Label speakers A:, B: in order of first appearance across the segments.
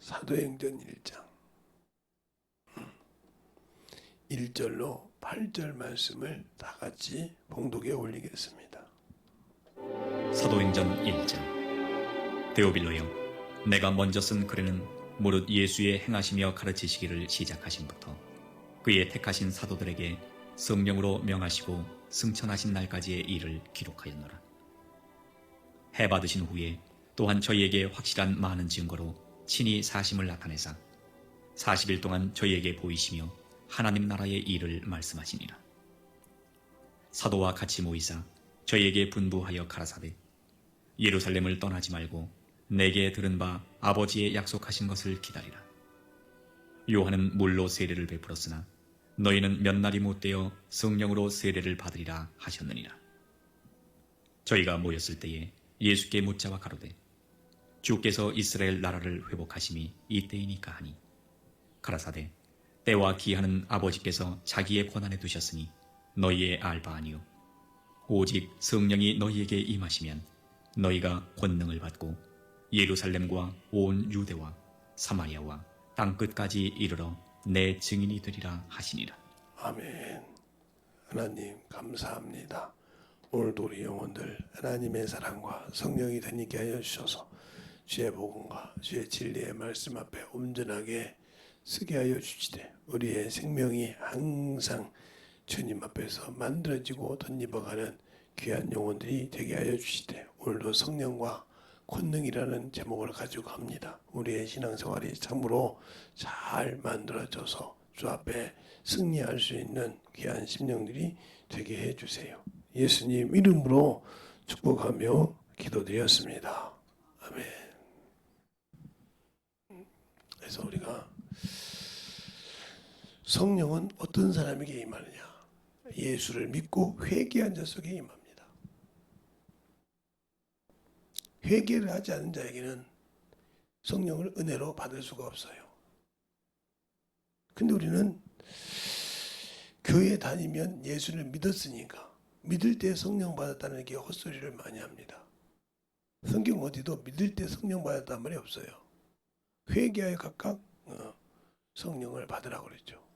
A: 사도행전 1장 1절로 8절 말씀을 다 같이 봉독에 올리겠습니다.
B: 사도행전 1장. 데오빌로여, 내가 먼저 쓴 글에는 무릇 예수의 행하시며 가르치시기를 시작하심부터 그의 택하신 사도들에게 성령으로 명하시고 승천하신 날까지의 일을 기록하였노라. 해 받으신 후에 또한 저희에게 확실한 많은 증거로 친히 사심을 나타내사 40일 동안 저희에게 보이시며 하나님 나라의 일을 말씀하시니라. 사도와 같이 모이사 저희에게 분부하여 가라사대, 예루살렘을 떠나지 말고 내게 들은 바 아버지의 약속하신 것을 기다리라. 요한은 물로 세례를 베풀었으나 너희는 몇 날이 못되어 성령으로 세례를 받으리라 하셨느니라. 저희가 모였을 때에 예수께 묻자와 가로되, 주께서 이스라엘 나라를 회복하심이 이때이니까 하니, 가라사대, 때와 기한은 아버지께서 자기의 권한에 두셨으니 너희의 알 바 아니요 오직 성령이 너희에게 임하시면 너희가 권능을 받고 예루살렘과 온 유대와 사마리아와 땅끝까지 이르러 내 증인이 되리라 하시니라.
A: 아멘. 하나님 감사합니다. 오늘도 우리 영혼들 하나님의 사랑과 성령이 되니게 하여 주셔서 주의 복음과 주의 진리의 말씀 앞에 온전하게 쓰게 하여 주시되 우리의 생명이 항상 주님 앞에서 만들어지고 덧입어가는 귀한 영혼들이 되게 하여 주시되 오늘도 성령과 권능이라는 제목을 가지고 합니다. 우리의 신앙생활이 참으로 잘 만들어져서 주 앞에 승리할 수 있는 귀한 심령들이 되게 해주세요. 예수님 이름으로 축복하며 기도드렸습니다. 아멘. 그래서 우리가 성령은 어떤 사람에게 임하느냐? 예수를 믿고 회개한 자 속에 임합니다. 회개를 하지 않은 자에게는 성령을 은혜로 받을 수가 없어요. 근데 우리는 교회 다니면 예수를 믿었으니까 믿을 때 성령 받았다는 게 헛소리를 많이 합니다. 성경 어디도 믿을 때 성령 받았다는 말이 없어요. 회개하여 각각 성령을 받으라고 그랬죠.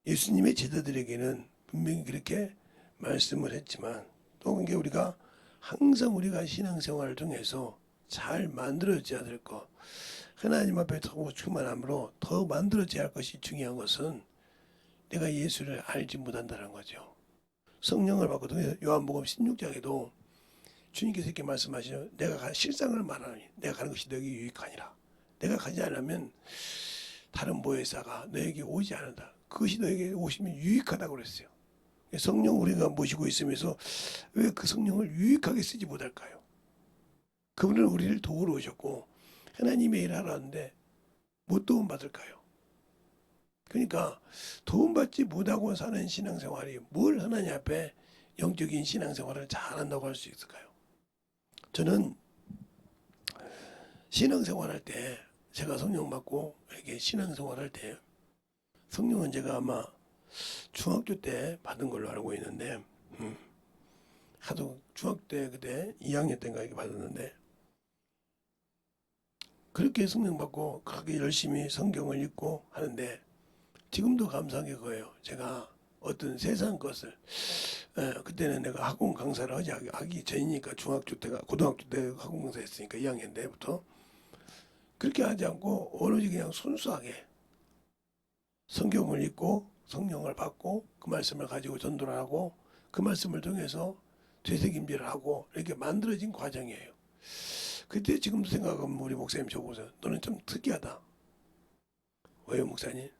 A: 예수님의 제자들에게는 분명히 그렇게 말씀을 했지만 또 그게 우리가 항상 우리가 신앙생활을 통해서 잘 만들어져야 될 것, 하나님 앞에 더 충만함으로 더 만들어져야 할 것이 중요한 것은 내가 예수를 알지 못한다는 거죠. 성령을 받거든요. 요한복음 16장에도 주님께서 이렇게 말씀하시죠. 내가 실상을 말하니 내가 가는 것이 너에게 유익하니라. 내가 가지 않으면 다른 모회사가 너에게 오지 않는다. 그것이 너에게 오시면 유익하다고 그랬어요. 성령 우리가 모시고 있으면서 왜 그 성령을 유익하게 쓰지 못할까요? 그분은 우리를 도우러 오셨고 하나님의 일을 하러 왔는데 못 도움받을까요? 그러니까 도움받지 못하고 사는 신앙생활이 뭘 하나님 앞에 영적인 신앙생활을 잘한다고 할 수 있을까요? 저는 신앙생활할 때 제가 성령 받고 이렇게 신앙생활할 때 성령은 제가 아마 중학교 때 받은 걸로 알고 있는데 하도 중학교 때 그때 2학년 때인가 이렇게 받았는데 그렇게 성령 받고 그렇게 열심히 성경을 읽고 하는데 지금도 감사한 게 그거예요. 제가 어떤 세상 것을 그때는 내가 학원 강사를 하기 전이니까 중학교 때가 고등학교 때 학원 강사 했으니까 2학년 때부터 그렇게 하지 않고 오로지 그냥 순수하게 성경을 읽고 성령을 받고 그 말씀을 가지고 전도를 하고 그 말씀을 통해서 되새김질을 하고 이렇게 만들어진 과정이에요. 그때 지금도 생각하면 우리 목사님 저보세요. 너는 좀 특이하다. 왜요 목사님?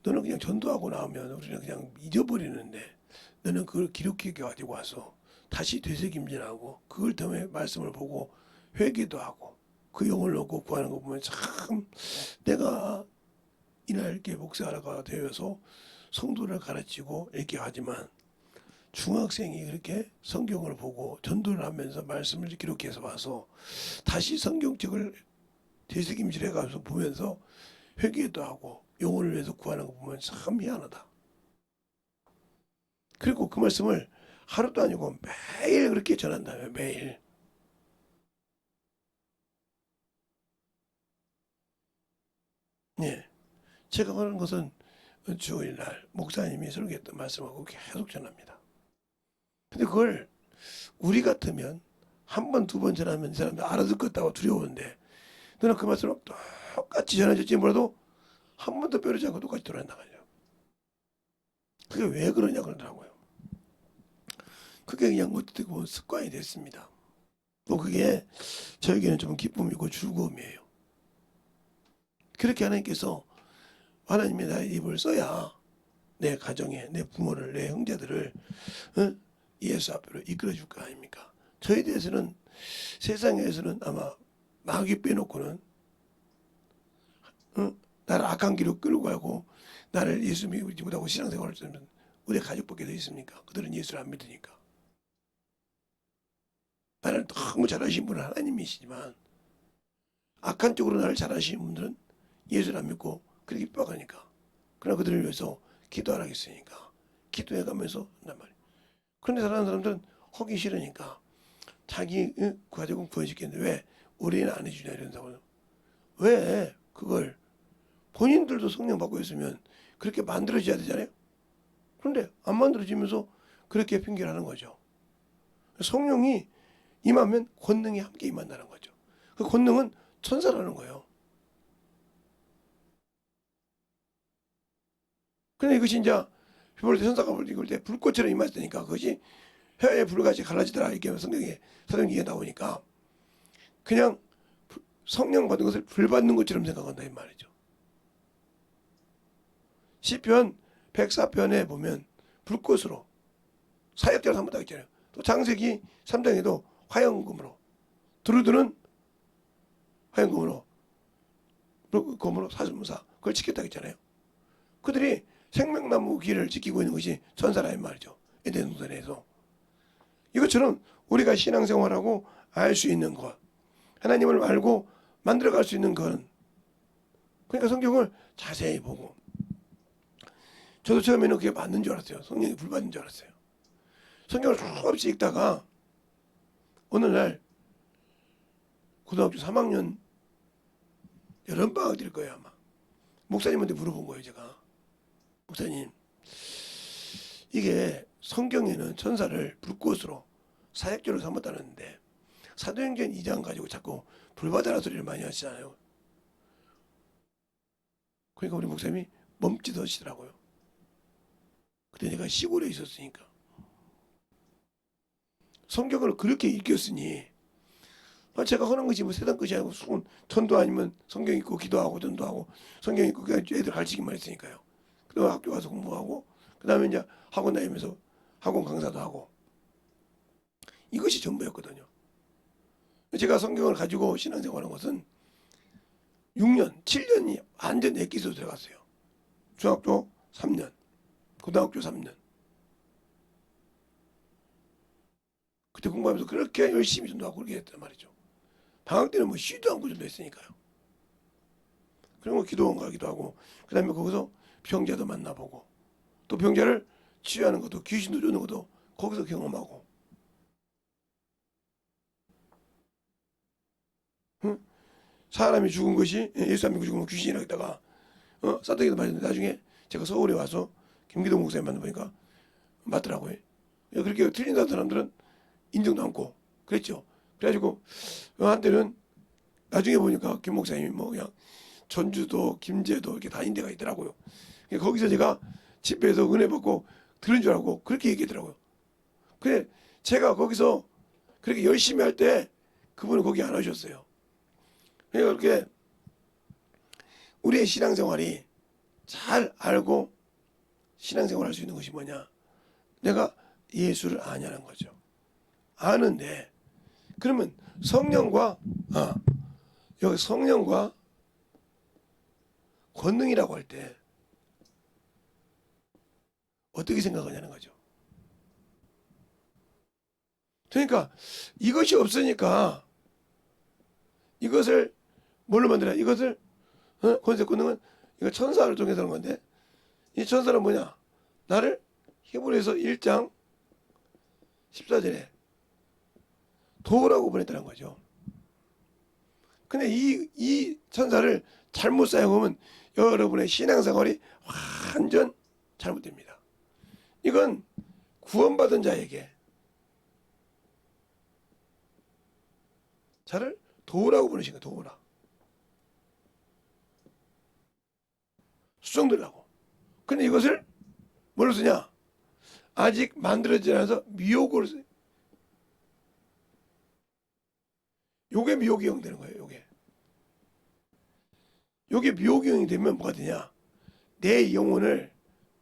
A: 너는 그냥 전도하고 나오면 우리는 그냥 잊어버리는데 너는 그걸 기록해 가지고 와서 다시 되새김질하고 그걸 통해 말씀을 보고 회개도 하고 그 영을 얻고 구하는 거 보면 참 내가 이날 이렇게 목사가 되어서 성도를 가르치고 이렇게 하지만 중학생이 그렇게 성경을 보고 전도를 하면서 말씀을 기록해서 와서 다시 성경책을 되새김질해 가서 보면서 회개도 하고 영혼을 위해서 구하는 거 보면 참 미안하다. 그리고 그 말씀을 하루도 아니고 매일 그렇게 전한다며 매일. 예. 제가 하는 것은 주일날 목사님이 설교했던 말씀하고 계속 전합니다. 근데 그걸 우리 같으면 한 번, 두 번 전하면 이 사람들 알아듣겠다고 두려우는데 너는 그 말씀을 똑같이 전해질지 몰라도 한 번도 뼈르지 않고 똑같이 돌아간다 말이죠. 그게 왜 그러냐 그러더라고요. 그게 그냥 어떻게 보면 습관이 됐습니다. 또 그게 저에게는 좀 기쁨이고 즐거움이에요. 그렇게 하나님께서 하나님이 나의 입을 써야 내 가정에 내 부모를 내 형제들을 예수 앞으로 이끌어줄 거 아닙니까? 저에 대해서는 세상에서는 아마 마귀 빼놓고는 나를 악한 길로 끌고 가고 나를 예수 믿지 못하고 신앙생활을 하면 우리 가족밖에 더 있습니까? 그들은 예수를 안 믿으니까. 나를 너무 잘하신 분은 하나님이시지만 악한 쪽으로 나를 잘하시는 분들은 예수를 안 믿고 그렇게 핍박하니까. 그러나 그들을 위해서 기도하라겠으니까 기도해가면서 한단 말이에요. 그런데 다른 사람들은 하기 싫으니까 자기 가족은 구원시켰는데 왜 우리는 안 해주냐 이런다고. 왜 그걸 본인들도 성령 받고 있으면 그렇게 만들어져야 되잖아요. 그런데 안 만들어지면서 그렇게 핑계하는 거죠. 성령이 임하면 권능이 함께 임한다는 거죠. 그 권능은 천사라는 거예요. 그런데 이것이 이제 휘볼 때 천사가 이걸 때 불꽃처럼 임했으니까 그것이 혀에 불같이 갈라지더라 이렇게 성경에 사도행전에 나오니까 그냥 성령 받은 것을 불 받는 것처럼 생각한다 이 말이죠. 시편 104편에 보면 불꽃으로 사역자를 한번 딱 있잖아요. 또 창세기 3장에도 화영금으로 두루두는 화영금으로 검으로 사슴무사 그걸 지켰다고 했잖아요. 그들이 생명나무 길을 지키고 있는 것이 천사라는 말이죠. 에덴 동산에서. 이것처럼 우리가 신앙생활하고 알 수 있는 것, 하나님을 알고 만들어갈 수 있는 것. 그러니까 성경을 자세히 보고. 저도 처음에는 그게 맞는 줄 알았어요. 성령이 불 받는 줄 알았어요. 성경을 수없이 읽다가 어느 날 고등학교 3학년 여름방학 될 거예요 아마. 목사님한테 물어본 거예요 제가. 목사님 이게 성경에는 천사를 불꽃으로 사역자로 삼았다는데 사도행전 2장 가지고 자꾸 불받아라 소리를 많이 하시잖아요. 그러니까 우리 목사님이 멈칫하시더라고요. 그때 내가 시골에 있었으니까 성경을 그렇게 읽혔으니 제가 하는 것이 뭐 세상 것이 아니고 전도 아니면 성경 읽고 기도하고 전도하고 성경 읽고 그냥 애들 가르치기만 했으니까요. 그리고 학교 가서 공부하고 그 다음에 이제 학원 다니면서 학원 강사도 하고 이것이 전부였거든요. 제가 성경을 가지고 신앙생활한 것은 6년, 7년이 완전 액기스로 들어갔어요. 중학교 3년, 고등학교 3년. 그때 공부하면서 그렇게 열심히 전도하고 그렇게 했단 말이죠. 방학 때는 뭐 쉬도 않고 전도했으니까요. 그리고 기도원 가기도 하고 그 다음에 거기서 병자도 만나보고 또 병자를 치유하는 것도 귀신도 쫓는 것도 거기서 경험하고 사람이 죽은 것이 예수 안 믿고 죽으면 귀신이라고 했다가 사도기도 말했는데 나중에 제가 서울에 와서 김기동 목사님 만나보니까 맞더라고요. 그렇게 틀린다는 사람들은 인정도 않고 그랬죠. 그래가지고 한때는 나중에 보니까 김 목사님이 뭐 그냥 전주도 김제도 이렇게 다닌 데가 있더라고요. 거기서 제가 집회에서 은혜 받고 들은 줄 알고 그렇게 얘기하더라고요. 그래 제가 거기서 그렇게 열심히 할 때 그분은 거기 안 오셨어요. 그러니까 그렇게 우리의 신앙생활이 잘 알고 신앙생활 할 수 있는 것이 뭐냐? 내가 예수를 아냐는 거죠. 아는데 그러면 성령과 여기 성령과 권능이라고 할 때 어떻게 생각하냐는 거죠. 그러니까 이것이 없으니까 이것을 뭘로 만들어야 이것을 권세 권능은 이거 천사를 통해서 하는 건데 이 천사는 뭐냐? 나를 히브리서 1장 14절에 도우라고 보냈다는 거죠. 근데 이 천사를 잘못 사용하면 여러분의 신앙생활이 완전 잘못됩니다. 이건 구원받은 자에게 자를 도우라고 부르신 거예요. 도우라. 수정들라고. 근데 이것을 뭘로 쓰냐? 아직 만들어지지 않아서 미혹으로 써요. 요게 미혹이용 되는 거예요. 요게 미혹이용이 되면 뭐가 되냐? 내 영혼을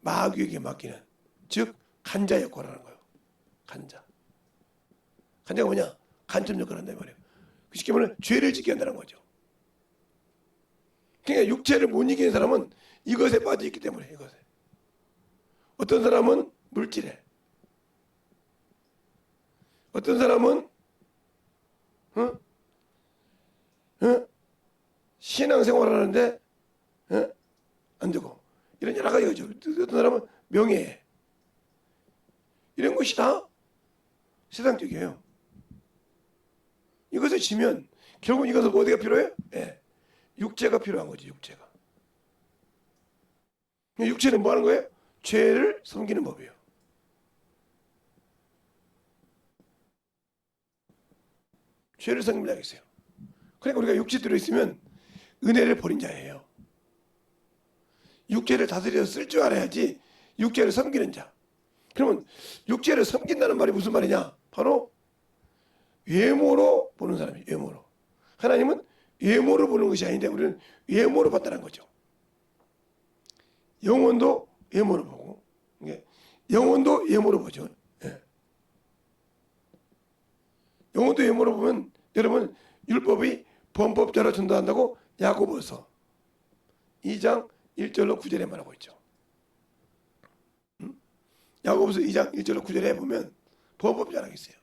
A: 마귀에게 맡기는, 즉 간자 역할을 하는 거예요. 간자가 뭐냐? 간첩 역할을 한단 말이에요. 쉽게 말하면 죄를 짓게 한다는 거죠. 그러니까 육체를 못 이기는 사람은 이것에 빠져 있기 때문에. 이것에. 어떤 사람은 물질에, 어떤 사람은 신앙생활을 하는데 안 되고, 이런 여러 가지가 있죠. 어떤 사람은 명예에, 이런 것이 다 세상적이에요. 이것을 지면 결국 이것은 어디가 필요해요? 육체가 필요한 거지. 육체는 뭐 하는 거예요? 죄를 섬기는 법이에요. 죄를 섬기면 되겠어요. 그러니까 우리가 육체 들어있으면 은혜를 버린 자예요. 육체를 다스려서 쓸 줄 알아야지 육체를 섬기는 자. 그러면 육체를 섬긴다는 말이 무슨 말이냐? 바로 외모로 보는 사람이에요. 외모로. 하나님은 외모로 보는 것이 아닌데 우리는 외모로 봤다는 거죠. 영혼도 외모로 보고, 영혼도 외모로 보죠. 영혼도 외모로 보면 여러분 율법이 범법자로 전도한다고 야고보서 2장 1절로 9절에 말하고 있죠. 야고보서 2장 1절로 9절에 보면 범법자라고 있어요.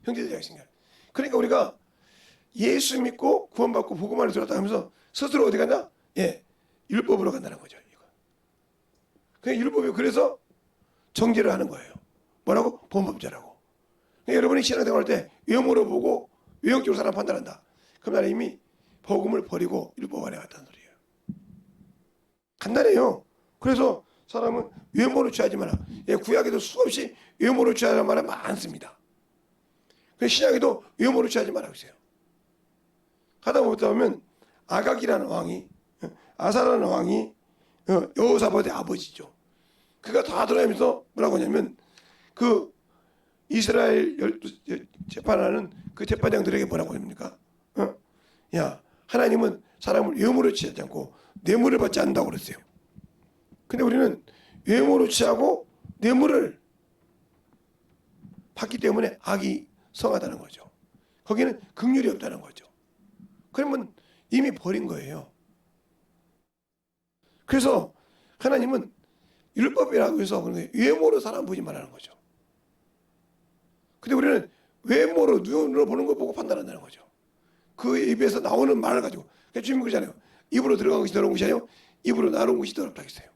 A: 형제들이 하신가. 그러니까 우리가 예수 믿고 구원받고 복음 안에 들어갔다 하면서 스스로 어디 간다? 율법으로 간다는 거죠. 이거. 그러니까 율법이 그래서 정죄를 하는 거예요. 뭐라고? 범법자라고. 그러니까 여러분이 신앙생활 할 때 외모로 보고 외형적으로 사람 판단한다. 그럼 나는 이미 복음을 버리고 율법 안에 갔다는 소리예요. 간단해요. 그래서 사람은 외모로 취하지 마라. 구약에도 수없이 외모로 취하라는 말이 많습니다. 신약에도 외모로 취하지 말라고 했어요. 가다 보면 아각이라는 왕이, 아사라는 왕이 여호사밧의 아버지죠. 그가 다 돌아다니면서 뭐라고 하냐면 그 이스라엘 재판하는 그 재판장들에게 뭐라고 합니까? 야, 하나님은 사람을 외모로 취하지 않고 뇌물을 받지 않는다고 그랬어요. 근데 우리는 외모로 취하고 뇌물을 받기 때문에 악이 성하다는 거죠. 거기는 긍휼이 없다는 거죠. 그러면 이미 버린 거예요. 그래서 하나님은 율법이라고 해서 외모로 사람 보지 말라는 거죠. 근데 우리는 외모로 눈으로 보는 거 보고 판단한다는 거죠. 그 입에서 나오는 말을 가지고. 그러니까 주님이 그러잖아요. 입으로 들어간 것이 더러운 것이 아니요 입으로 나온 것이 더럽다 했어요.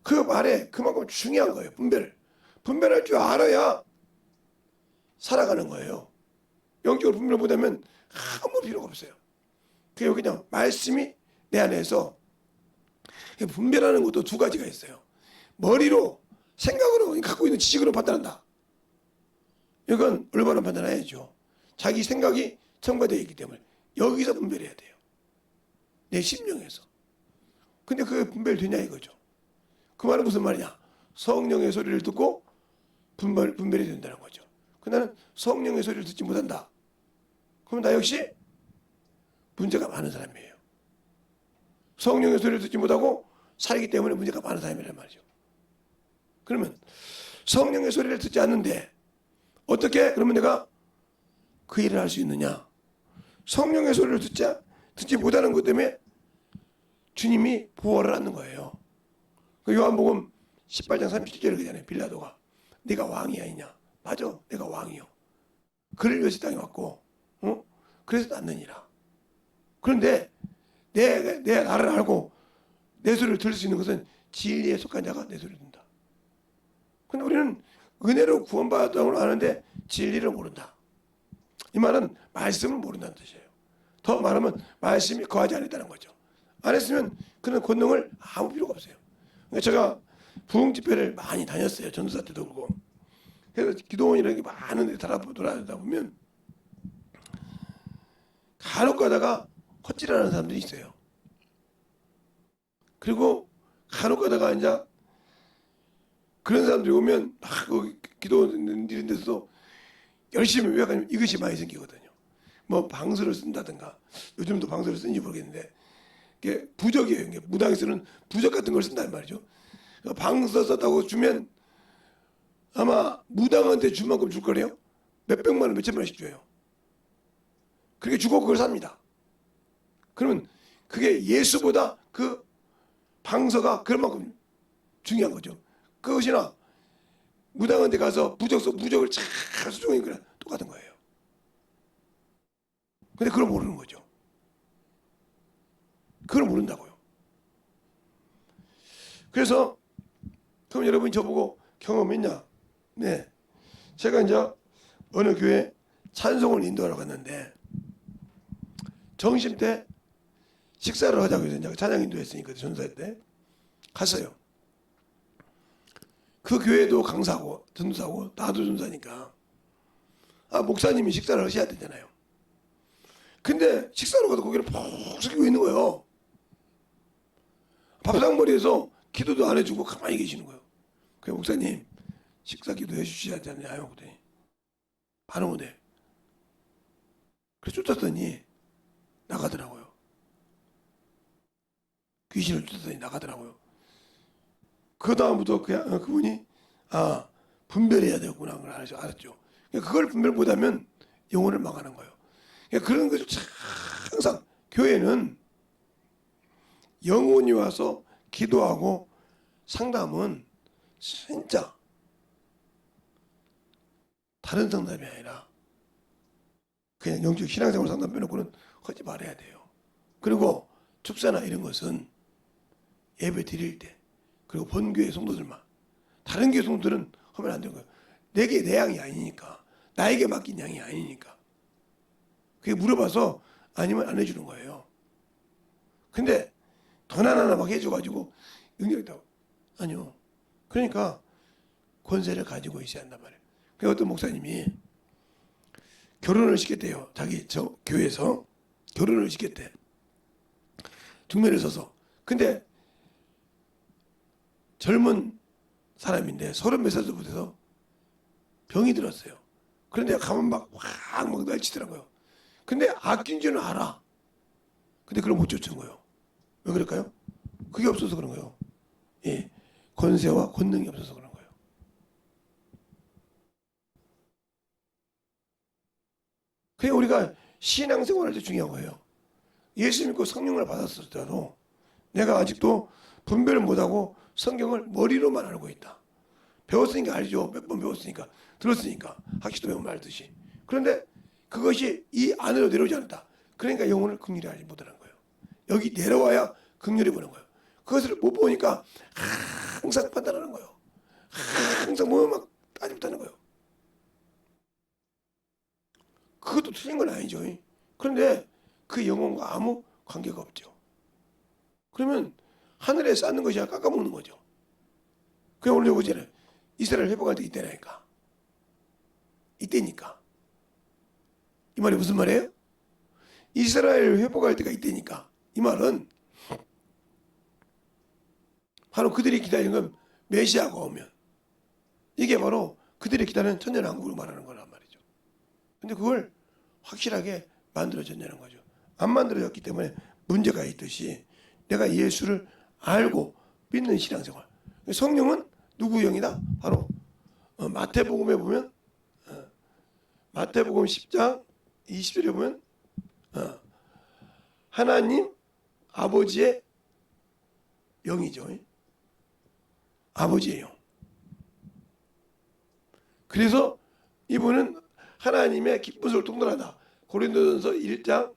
A: 그 말에 그만큼 중요한 거예요. 분별할 줄 알아야 살아가는 거예요. 영적으로 분별 못하면 아무 필요가 없어요. 그게 그냥 말씀이 내 안에서 분별하는 것도 두 가지가 있어요. 머리로 생각으로 갖고 있는 지식으로 판단한다. 이건 올바른 판단을 해야죠. 자기 생각이 첨가되어 있기 때문에 여기서 분별해야 돼요. 내 심령에서. 근데 그게 분별되냐 이거죠. 그 말은 무슨 말이냐? 성령의 소리를 듣고 분별이 된다는 거죠. 나는 성령의 소리를 듣지 못한다. 그럼 나 역시 문제가 많은 사람이에요. 성령의 소리를 듣지 못하고 살기 때문에 문제가 많은 사람이란 말이죠. 그러면 성령의 소리를 듣지 않는데 어떻게 그러면 내가 그 일을 할 수 있느냐? 성령의 소리를 듣지 못하는 것 때문에 주님이 보호를 하는 거예요. 그 요한복음 18장 37절에 그러잖아요. 빌라도가 네가 왕이 아니냐? 맞아, 내가 왕이요. 그를 위해서 땅에 왔고, 그래서 낳느니라. 그런데 내 나를 알고 내 소리를 들을 수 있는 것은 진리에 속한 자가 내 소리를 듣는다. 근데 우리는 은혜로 구원받았다고 아는데 진리를 모른다. 이 말은 말씀을 모른다는 뜻이에요. 더 말하면 말씀이 거하지 않았다는 거죠. 안 했으면 그런 권능을 아무 필요가 없어요. 그러니까 제가 부흥 집회를 많이 다녔어요. 전도사 때도 그렇고. 그래서 기도원이라는 게 많은 데 돌아다니다 보면 간혹 가다가 헛질하는 사람들이 있어요. 그리고 간혹 가다가 이제 그런 사람들이 오면 막 기도원 이런 데서도 열심히 외워가면 이것이 많이 생기거든요. 뭐 방서를 쓴다든가, 요즘도 방서를 쓰는지 모르겠는데 이게 부적이에요. 이게 무당이 쓰는 부적 같은 걸 쓴단 말이죠. 방서 썼다고 주면 아마 무당한테 줄 만큼 줄 거래요. 몇백만 원, 몇천만 원씩 줘요. 그렇게 주고 그걸 삽니다. 그러면 그게 예수보다 그 방서가 그만큼 중요한 거죠. 그것이나 무당한테 가서 부적을 잘 수종인 거랑 똑같은 거예요. 근데 그걸 모르는 거죠. 그걸 모른다고요. 그래서 그럼 여러분이 저보고 경험했냐? 네. 제가 이제 어느 교회 찬송을 인도하러 갔는데 점심 때 식사를 하자고 해서 이제 찬양 인도했으니까 전도사 때 갔어요. 그 교회도 강사고 전도사고 나도 전도사니까 목사님이 식사를 하셔야 되잖아요. 근데 식사로 가도 고개를 푹 숙이고 있는 거예요. 밥상머리에서 기도도 안 해주고 가만히 계시는 거예요. 그래서 목사님 식사 기도해 주셔야 되잖아요. 그랬더니 안 오대. 그래서 쫓았더니 나가더라고요. 귀신을 쫓았더니 나가더라고요. 그 다음부터 그분이 분별해야 되겠구나 그걸 알았죠. 그걸 분별 못하면 영혼을 망하는 거예요. 그런 것을 항상 교회는 영혼이 와서 기도하고 상담은 진짜 다른 상담이 아니라 그냥 영적 신앙생활 상담 빼놓고는 하지 말아야 돼요. 그리고 축사나 이런 것은 예배 드릴 때 그리고 본교회 성도들만, 다른 교회 성도들은 하면 안 되는 거예요. 내게 내 양이 아니니까, 나에게 맡긴 양이 아니니까. 그게 물어봐서 아니면 안 해주는 거예요. 근데 돈 하나 막 해줘가지고 능력있다고. 아니요. 그러니까 권세를 가지고 있어야 한단 말이에요. 그 어떤 목사님이 결혼을 시켰대요. 자기 저 교회에서 결혼을 시켰대. 중매를 서서. 근데 젊은 사람인데 30몇 살도 못해서 병이 들었어요. 그런데 가면 막 날치더라고요. 근데 아낀 줄은 알아. 근데 그걸 못 쫓은 거예요. 왜 그럴까요? 그게 없어서 그런 거예요. 예, 권세와 권능이 없어서 그런 거예요. 그게 우리가 신앙생활할 때 중요한 거예요. 예수 믿고 성령을 받았을 때도 내가 아직도 분별을 못하고 성경을 머리로만 알고 있다. 배웠으니까 알죠. 몇 번 배웠으니까, 들었으니까, 학시도 배우면 알듯이. 그런데 그것이 이 안으로 내려오지 않았다. 그러니까 영혼을 긍휼히 알지 못하는 거예요. 여기 내려와야 긍휼히 보는 거예요. 그것을 못 보니까 항상 판단하는 거예요. 항상 보면 막 따지 못하는 거예요. 그것도 틀린 건 아니죠. 그런데 그 영혼과 아무 관계가 없죠. 그러면 하늘에 쌓는 것이 깎아먹는 거죠. 그냥 오늘 보잖아요. 이스라엘 회복할 때 이때라니까. 이때니까. 이 말이 무슨 말이에요? 이스라엘 회복할 때가 이때니까. 이 말은 바로 그들이 기다리는 건 메시아가 오면, 이게 바로 그들이 기다리는 천년왕국을 말하는 거란 말이죠. 근데 그걸 확실하게 만들어졌냐는 거죠. 안 만들어졌기 때문에 문제가 있듯이 내가 예수를 알고 믿는 신앙생활. 성령은 누구 영이다? 바로 마태복음에 보면 마태복음 10장 20절에 보면 하나님 아버지의 영이죠. 아버지의 영. 그래서 이분은 하나님의 기쁜 속을 통달하다. 고린도전서 1장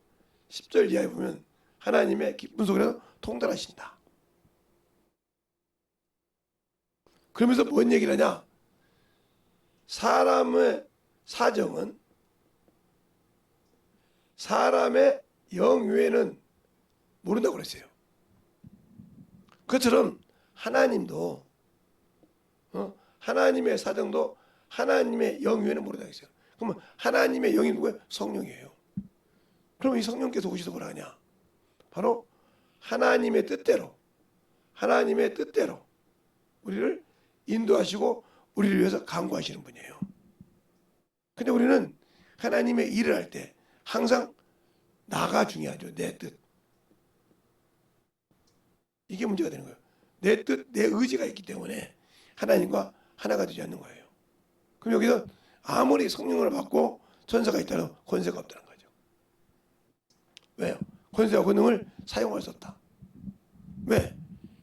A: 10절 이하에 보면 하나님의 기쁜 속에서 통달하신다. 그러면서 뭔 얘기를 하냐? 사람의 사정은 사람의 영 외에는 모른다고 그랬어요. 그처럼 하나님도 하나님의 사정도 하나님의 영 외에는 모른다고 했어요. 그러면 하나님의 영이 누구예요? 성령이에요. 그럼 이 성령께서 오셔서 뭐라 하냐? 바로 하나님의 뜻대로 우리를 인도하시고 우리를 위해서 간구하시는 분이에요. 근데 우리는 하나님의 일을 할 때 항상 나가 중요하죠. 내 뜻. 이게 문제가 되는 거예요. 내 뜻, 내 의지가 있기 때문에 하나님과 하나가 되지 않는 거예요. 그럼 여기서 아무리 성령을 받고 천사가 있다는 권세가 없다는 거죠. 왜요? 권세와 권능을 사용할 수 없다. 왜?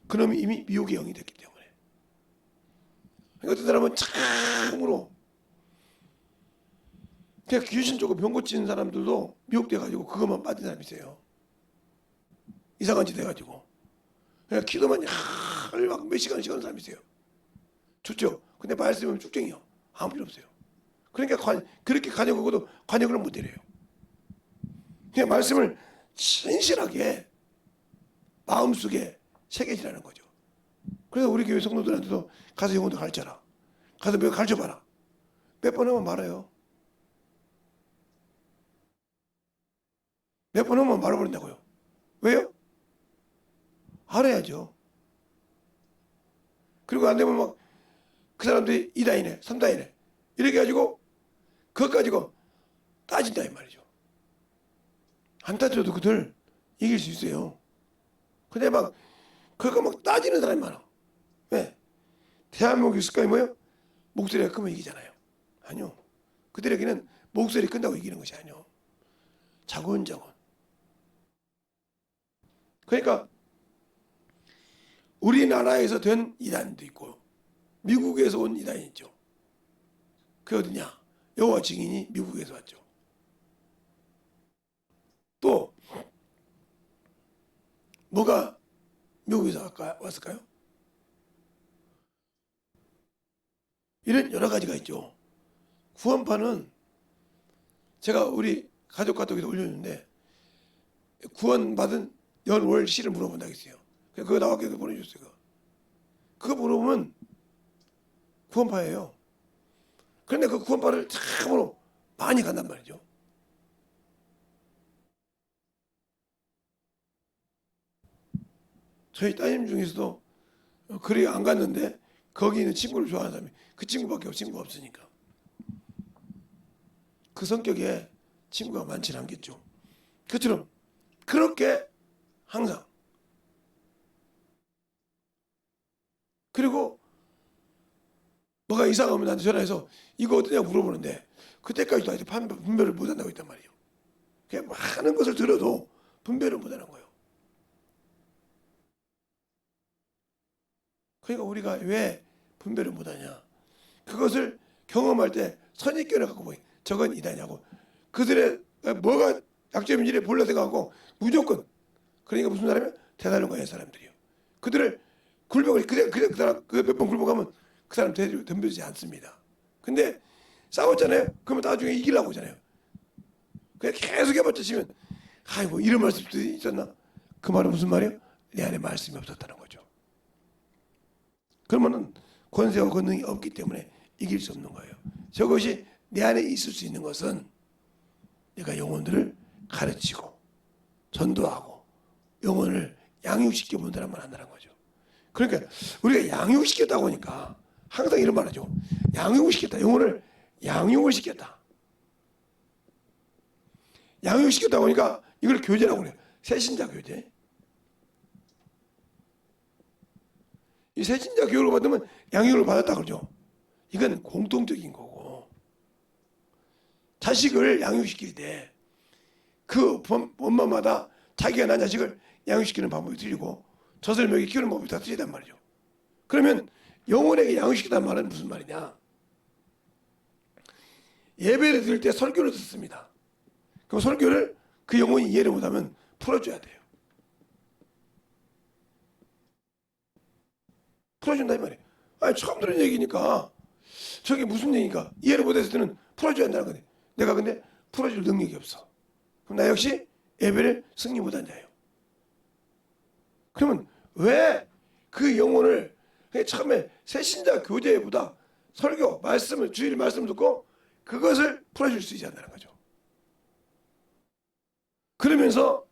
A: 그놈이 이미 미혹의 영이 됐기 때문에. 어떤 사람은 참으로 그냥 귀신 쫓고 병 고치는 사람들도 미혹돼가지고 그것만 빠진 사람이 있어요. 이상한 짓 해가지고 그냥 기도만 막 몇 시간씩 하는 사람이 있어요. 좋죠? 근데 말씀은 쭉쟁이요. 아무 필요 없어요. 그러니까 그렇게 관역하고도 관역을 못 드려요. 그냥 말씀을 신실하게 마음속에 새겨지라는 거죠. 그래서 우리 교회 성도들한테도 가서 영어도 가르쳐라. 가서 몇 가르쳐봐라. 몇 번 하면 말아요. 몇 번 하면 말아버린다고요. 왜요? 알아야죠. 그리고 안 되면 막 그 사람들이 2단이네 3단이네 이렇게 가지고 그것 가지고 따진다 이 말이죠. 안 따져도 그들 이길 수 있어요. 근데 막 그거 막 따지는 사람이 많아. 왜? 대한민국의 습관이 뭐예요? 목소리가 크면 이기잖아요. 아니요. 그들에게는 목소리 큰다고 이기는 것이 아니요. 자곤자곤. 그러니까 우리나라에서 된 이단도 있고 미국에서 온 이단이 있죠. 그게 어디냐? 여호와 증인이 미국에서 왔죠. 또 뭐가 미국에서 왔을까요? 이런 여러 가지가 있죠. 구원파는 제가 우리 가족 카톡에도 올렸는데 구원받은 연월 시를 물어본다고 했어요. 그거 나왔게 보내줬어요. 그거 물어보면 구원파예요. 그런데 그 구원파를 참으로 많이 간단 말이죠. 저희 따님 중에서도 그리 안 갔는데 거기 있는 친구를 좋아하는 사람이 그 친구밖에 친구가 없으니까 그 성격에 친구가 많지는 않겠죠. 그처럼 그렇게 항상 그리고 뭐가 이상하면 나한테 전화해서 이거 어떠냐고 물어보는데 그때까지도 아직 분별을 못한다고 했단 말이에요. 그냥 많은 것을 들어도 분별을 못하는 거예요. 그러니까 우리가 왜 분별을 못하냐? 그것을 경험할 때 선입견을 갖고 보니 저건 이다냐고 그들의 뭐가 약점인지를 몰라 생각하고 무조건 그러니까 무슨 사람이야? 대단한거예요 사람들이요. 그들을 굴복을 그 사람 그 몇 번 굴복하면 그 사람 덤벼지지 않습니다. 근데 싸웠잖아요. 그러면 나중에 이기려고 하잖아요. 그냥 계속 해봤자 치면 아이고 이런 말씀도 있었나? 그 말은 무슨 말이에요? 내 안에 말씀이 없었다는 거죠. 그러면은 권세와 권능이 없기 때문에 이길 수 없는 거예요. 저것이 내 안에 있을 수 있는 것은 내가 영혼들을 가르치고 전도하고 영혼을 양육시켜 본 사람만 한다는 거죠. 그러니까 우리가 양육시켰다고 하니까 항상 이런 말 하죠. 양육을 시켰다. 영혼을 양육을 시켰다. 양육시켰다고 하니까 이걸 교제라고 그래요. 새신자 교제. 이 새신자 교육을 받으면 양육을 받았다 그러죠. 이건 공통적인 거고 자식을 양육시킬 때 그 엄마마다 자기가 낳은 자식을 양육시키는 방법이 틀리고 젖을 먹이 키우는 방법이 다 틀리단 말이죠. 그러면 영혼에게 양육시키다는 말은 무슨 말이냐? 예배를 드릴 때 설교를 듣습니다. 그럼 설교를 그 영혼이 이해를 못하면 풀어줘야 돼요. 풀어준다 이 말이에요. 아니 처음 들은 얘기니까 저게 무슨 얘기니까 이해를 못했을 때는 풀어줘야 한다는 거네. 내가 근데 풀어줄 능력이 없어. 그럼 나 역시 예배를 승리 못한 자예요. 그러면 왜 그 영혼을 처음에 새신자 교제보다 설교, 말씀을 주일 말씀 듣고 그것을 풀어줄 수 있지 않다는 거죠. 그러면서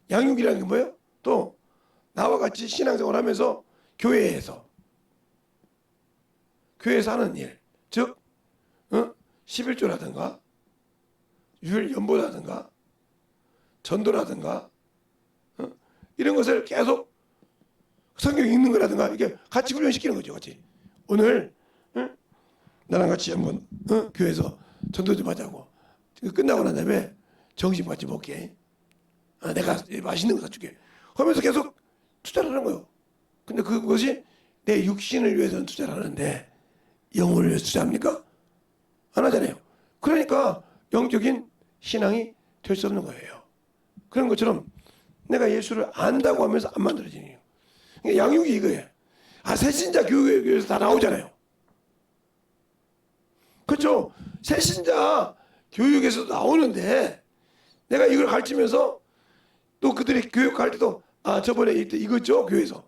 A: 양육이라는 게 뭐예요? 또 나와 같이 신앙생활 하면서 교회에서 하는 일, 즉 11조라든가 유일 연보라든가 전도라든가 이런 것을 계속 성경 읽는 거라든가 이게 같이 훈련시키는 거죠. 같이 오늘 나랑 같이 한번 교회에서 전도 좀 하자고. 끝나고 난 다음에 점심 같이 먹게. 내가 맛있는 거 사줄게. 하면서 계속 투자를 하는 거예요. 근데 그것이 내 육신을 위해서는 투자를 하는데 영혼을 위해서 투자합니까? 안 하잖아요. 그러니까 영적인 신앙이 될 수 없는 거예요. 그런 것처럼 내가 예수를 안다고 하면서 안 만들어지는 거예요. 양육이 이거예요. 새신자 교육에서 다 나오잖아요. 그렇죠? 새신자 교육에서 나오는데 내가 이걸 가르치면서 또 그들이 교육할 때도 저번에 이거죠 교회에서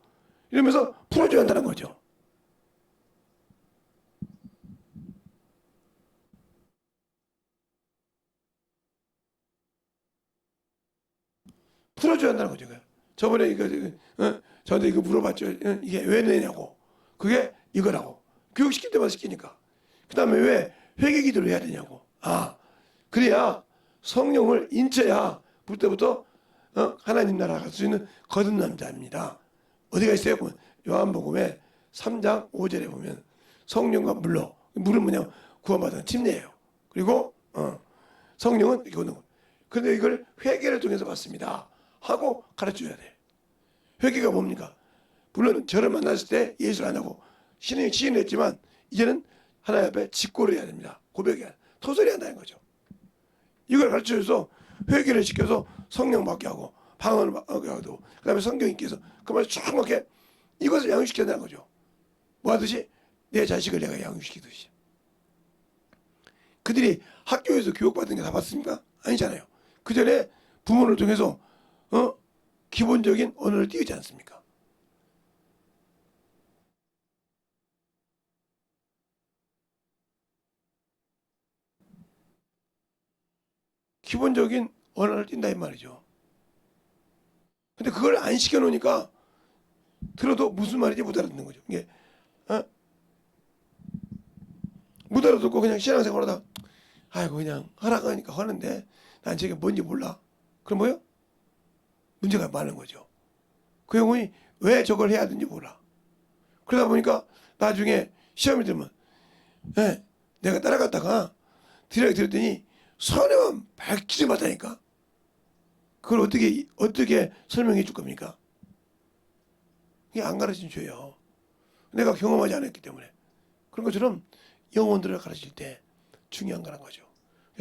A: 이러면서 풀어줘야 한다는 거죠. 풀어줘야 한다는 거죠. 저번에 저한테 이거 물어봤죠. 이게 왜 내냐고. 그게 이거라고. 교육시킬 때마다 시키니까. 그 다음에 왜 회개기도를 해야 되냐고. 그래야 성령을 인쳐야 볼 때부터 하나님 나라 갈 수 있는 거듭 남자입니다. 어디가 있어요? 요한복음에 3장 5절에 보면 성령과 물은 뭐냐 구원받은 침례예요. 그리고 성령은 이렇게 오는 거. 그런데 이걸 회개를 통해서 받습니다. 하고 가르쳐줘야 돼. 회개가 뭡니까? 물론 저를 만났을 때 예수를 안 하고 신앙이 시인했지만 이제는 하나님 앞에 직고를 해야 됩니다. 고백해야 토설해야 한다는 거죠. 이걸 가르쳐줘서 회개를 시켜서 성령 받게 하고 방언을 받게 하고 그 다음에 성경 읽기 위해서 그 말을 쭉 먹게 이것을 양육시켜야 한다는 거죠. 뭐 하듯이 내 자식을 내가 양육시키듯이. 그들이 학교에서 교육받은 게 다 봤습니까? 아니잖아요. 그 전에 부모를 통해서 기본적인 언어를 띄우지 않습니까? 기본적인 언어를 띈다 이 말이죠. 근데 그걸 안 시켜놓으니까 들어도 무슨 말인지 못 알아듣는 거죠. 이게 못 알아듣고 그냥 신앙생활하다 그냥 하라고 하니까 하는데 난 저게 뭔지 몰라. 그럼 뭐요? 문제가 많은 거죠. 그 영혼이 왜 저걸 해야 되는지 몰라. 그러다 보니까 나중에 시험이 들면 내가 따라갔다가 들었더니 손에만 발키지 못하니까 그걸 어떻게 설명해 줄 겁니까? 이게 안 가르쳐 줘요. 내가 경험하지 않았기 때문에. 그런 것처럼 영혼들을 가르칠 때 중요한 거란 거죠.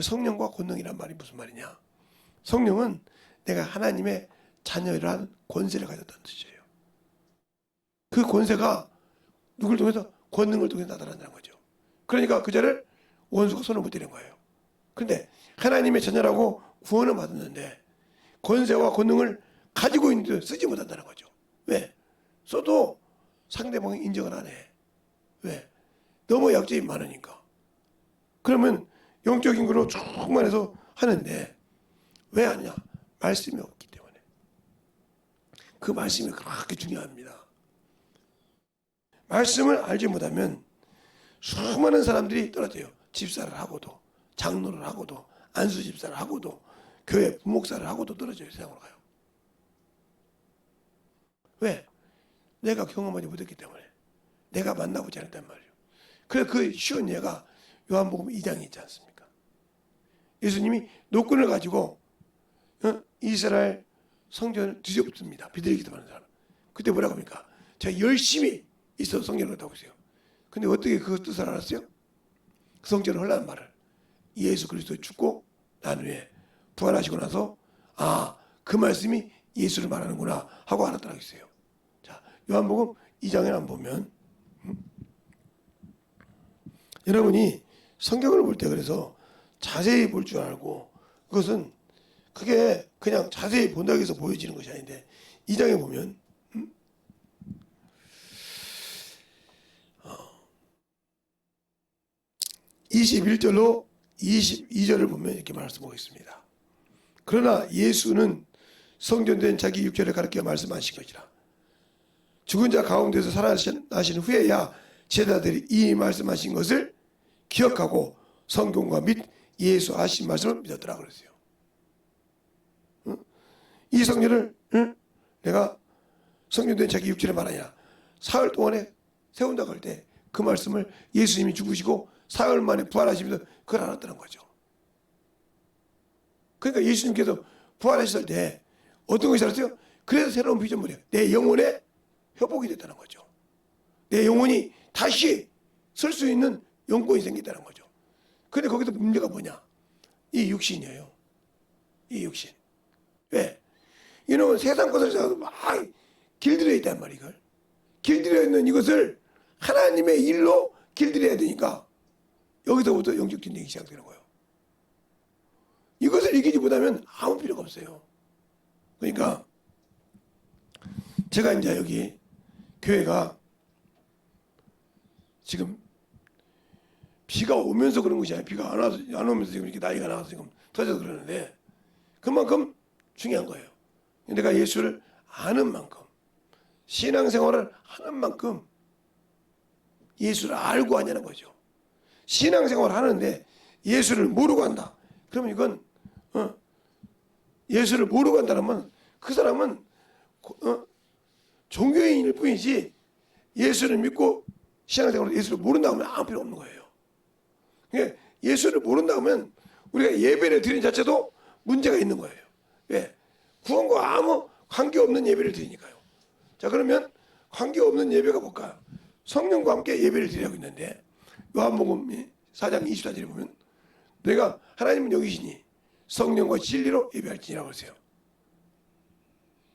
A: 성령과 권능이란 말이 무슨 말이냐? 성령은 내가 하나님의 자녀라는 권세를 가졌다는 뜻이에요. 그 권세가 누굴 통해서 권능을 통해서 나타난다는 거죠. 그러니까 그 자를 원수가 손을 못 대는 거예요. 그런데 하나님의 자녀라고 구원을 받았는데 권세와 권능을 가지고 있는데 쓰지 못한다는 거죠. 왜? 써도 상대방이 인정을 안 해. 왜? 너무 약점이 많으니까. 그러면 영적인 거로 충만해서 하는데 왜 하느냐? 말씀이 없기 때문에. 그 말씀이 그렇게 중요합니다. 말씀을 알지 못하면 수많은 사람들이 떨어져요. 집사를 하고도 장로를 하고도 안수 집사를 하고도 교회 부목사를 하고도 떨어져요. 세상으로 가요. 왜? 내가 경험하지 못했기 때문에. 내가 만나보지 않았단 말이에요. 그래서 그 쉬운 예가 요한복음 2장에 있지 않습니까? 예수님이 노끈을 가지고 이스라엘 성전을 뒤집습니다. 비둘기 기도하는 사람. 그때 뭐라고 합니까? 제가 열심히 있어서 성전을 갔다고 했어요. 근데 어떻게 그 뜻을 알았어요? 그 성전을 헐라는 말을 예수 그리스도에 죽고 난 후에 부활하시고 나서 그 말씀이 예수를 말하는구나 하고 알았다고 했어요. 자, 요한복음 2장에 안 보면 여러분이 성경을 볼 때 그래서 자세히 볼 줄 알고 그것은 그게 그냥 자세히 본다고 해서 보여지는 것이 아닌데 2장에 보면 21절로 22절을 보면 이렇게 말씀하고 있습니다. 그러나 예수는 성전된 자기 육체를 가르쳐 말씀하신 것이라. 죽은 자 가운데서 살아나신 후에야 제자들이 이 말씀하신 것을 기억하고 성경과 및 예수 하신 말씀을 믿었더라 그랬어요. 이 성전을 내가 성전된 자기 육체를 말하냐. 사흘 동안에 세운다고 할 때 그 말씀을 예수님이 죽으시고 사흘 만에 부활하시면서 그걸 알았다는 거죠. 그러니까 예수님께서 부활하셨을 때 어떤 것이 알았어요? 그래서 새로운 피조물이에요. 내 영혼의 회복이 됐다는 거죠. 내 영혼이 다시 설 수 있는 영권이 생겼다는 거죠. 그런데 거기서 문제가 뭐냐? 이 육신이에요. 이 육신. 왜? 이놈은 세상 것을 잡아서 막 길들여 있단 말이야. 이걸. 길들여 있는 이것을 하나님의 일로 길들여야 되니까 여기서부터 영적 전쟁이 시작되는 거예요. 이것을 이기지 못하면 아무 필요가 없어요. 그러니까 제가 이제 여기 교회가 지금 비가 오면서 그런 것이 아니라 비가 안 오면서 지금 이렇게 나이가 나와서 지금 터져서 그러는데 그만큼 중요한 거예요. 내가 예수를 아는 만큼 신앙생활을 하는 만큼 예수를 알고 하냐는 거죠. 신앙생활을 하는데 예수를 모르고 한다. 그러면 이건 예수를 모르고 한다면 그 사람은 종교인일 뿐이지 예수를 믿고 신앙생활을 예수를 모른다고 하면 아무 필요 없는 거예요. 그러니까 예수를 모른다고 하면 우리가 예배를 드리는 자체도 문제가 있는 거예요. 왜? 구원과 아무 관계없는 예배를 드리니까요. 자, 그러면 관계없는 예배가 뭘까요? 성령과 함께 예배를 드리고 있는데 요한복음 4장 24절에 보면 내가 하나님은 여기시니 성령과 진리로 예배할지니라고 했어요.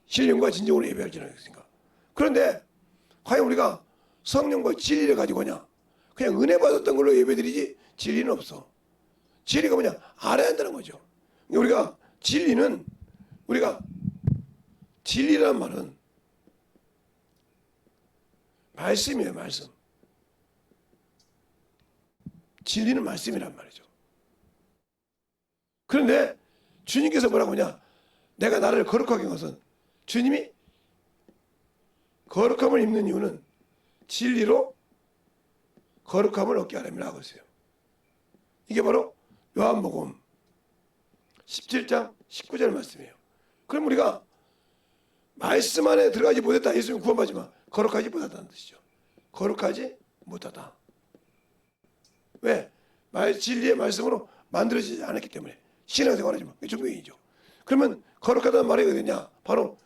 A: 신령과 진정으로 예배할지니라고 했으니까. 그런데 과연 우리가 성령과 진리를 가지고 하냐? 그냥 은혜 받았던 걸로 예배드리지 진리는 없어. 진리가 뭐냐? 알아야 한다는 거죠. 우리가 진리는 진리라는 말은 말씀이에요. 말씀. 진리는 말씀이란 말이죠. 그런데 주님께서 뭐라고 하냐? 내가 나를 거룩하게 한 것은 주님이 거룩함을 입는 이유는 진리로 거룩함을 얻게 하려면 하고 있어요. 이게 바로 요한복음 17장 19절 말씀이에요. 그럼 우리가 말씀 안에 들어가지 못했다. 예수님 구원받지만 거룩하지 못하다는 뜻이죠. 거룩하지 못하다. 왜? 진리의 말씀으로 만들어지지 않았기 때문에 신앙생활하지만 종교인이죠. 그러면 거룩하다는 말이 어디냐? 바로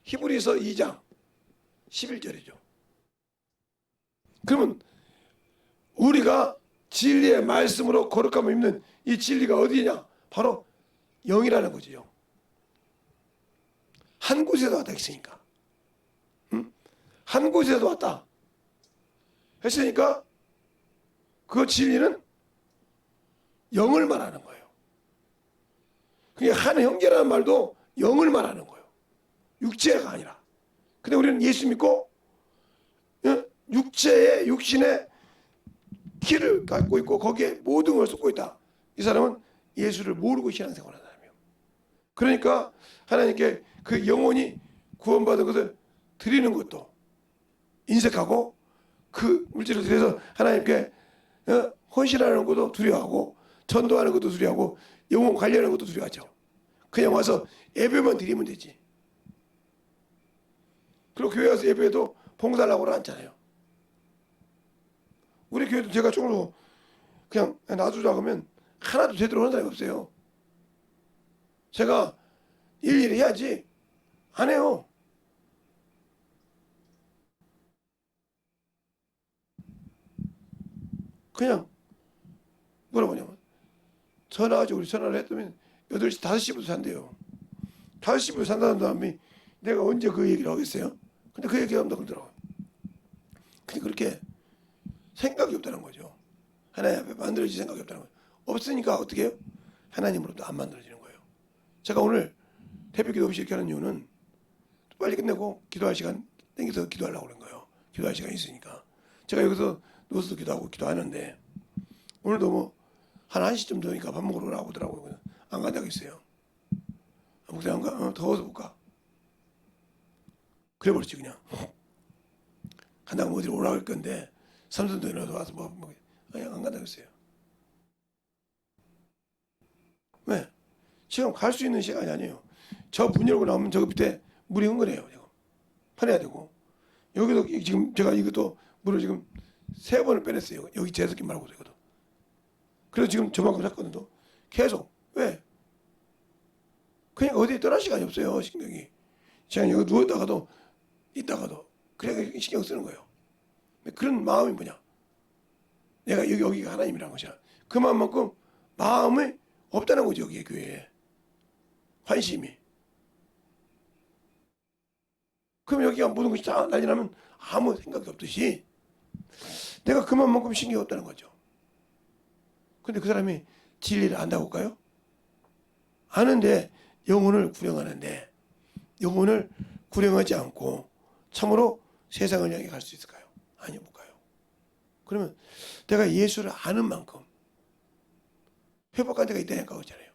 A: 히브리서 2장 11절이죠. 그러면 우리가 진리의 말씀으로 거룩함을 입는 이 진리가 어디냐? 바로 영이라는 거죠. 영. 한 곳에서 왔다 했으니까. 한 곳에서 왔다 했으니까 그 진리는 영을 말하는 거예요. 그게 한 형제라는 말도 영을 말하는 거예요. 육체가 아니라. 근데 우리는 예수 믿고 육신의 키를 갖고 있고 거기에 모든 걸 쏟고 있다. 이 사람은 예수를 모르고 신앙생활하는 사람이에요. 그러니까 하나님께 그 영혼이 구원받은 것을 드리는 것도 인색하고 그 물질을 드려서 하나님께 헌신하는 것도 두려워하고 전도하는 것도 두려워하고 영혼 관리하는 것도 두려워하죠. 그냥 와서 예배만 드리면 되지. 그리고 교회 와서 예배도 봉사하려고 하잖아요. 우리 교회도 제가 쪽으로 그냥 놔두자 하면 하나도 제대로 하는 사람이 없어요. 제가 일일이 해야지 안 해요. 그냥 뭐라고 하냐면 전화가지고 우리 전화를 했더니 8시, 5시부터 산대요. 5시부터 산다는 사람이 내가 언제 그 얘기를 하겠어요? 근데 그 얘기를 한다고 그러더라고요. 근데 그렇게 생각이 없다는 거죠. 하나님 앞에 만들어질 생각이 없다는 거예요. 없으니까 어떻게 해요? 하나님으로도 안 만들어지는 거예요. 제가 오늘 대표 기도 없이 이렇게 하는 이유는 빨리 끝내고 기도할 시간 땡겨서 기도하려고 그런 거예요. 기도할 시간이 있으니까. 제가 여기서 누워서 기도하고 기도하는데 오늘도 뭐 한 1시쯤 되니까 밥 먹으러 오라고 하더라고요. 안 간다고 했어요. 목사님 안 가? 더워서 못 가. 그래버렸지 그냥. 간다고 어디로 오라고 할 건데 삼성도 일어나서 와서 아니 안 간다고 했어요. 왜? 지금 갈 수 있는 시간이 아니에요. 저 문 열고 나오면 저기 밑에 물이 흥건해요. 지금 파내야 되고 여기도 지금 제가 이것도 물을 지금 3번을 빼냈어요. 여기 제습기 말고도 이것도. 그래서 지금 저만큼 샀거든요. 계속 왜? 그냥 어디에 떠날 시간이 없어요. 신경이. 제가 여기 누웠다가도 있다가도 그래 신경 쓰는 거예요. 그런 마음이 뭐냐? 내가 여기가 하나님이라는 것이야. 그 마음만큼 마음이 없다는 거죠. 여기에 교회에 관심이. 그럼 여기가 모든 것이 다 난리 나면 아무 생각이 없듯이 내가 그 마음만큼 신경이 없다는 거죠. 근데 그 사람이 진리를 안다고 할까요? 아는데 영혼을 구령하는데 영혼을 구령하지 않고 참으로 세상을 향해 갈 수 있을까요? 아니요, 못 가요. 그러면 내가 예수를 아는 만큼 회복한 데가 있다니까 그러잖아요.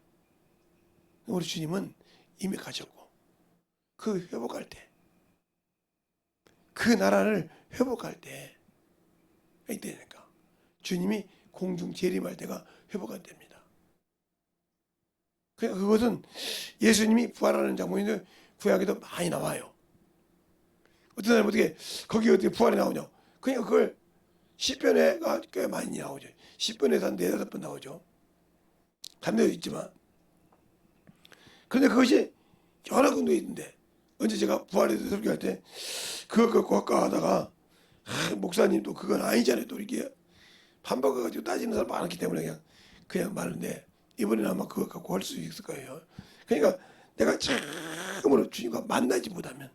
A: 우리 주님은 이미 가셨고 그 회복할 때 그 나라를 회복할 때 있다니까. 주님이 공중 재림할 때가 회복할 때입니다. 그러니까 그것은 예수님이 부활하는 장면이 구약에도 많이 나와요. 어떤 사람이 어떻게 거기 어떻게 부활이 나오냐? 그러니까 그걸 시편에가 꽤 많이 나오죠. 시편에서 한 4-5번 나오죠. 감도도 있지만. 그런데 그것이 여러 군데 있는데 언제 제가 부활에 대해서 설교할 때 그것 갖고 아까 하다가 목사님도 그건 아니잖아요. 또 이렇게 반박해가지고 따지는 사람 많았기 때문에 그냥 말하는데 이번에는 아마 그것 갖고 할 수 있을 거예요. 그러니까 내가 처음으로 주님과 만나지 못하면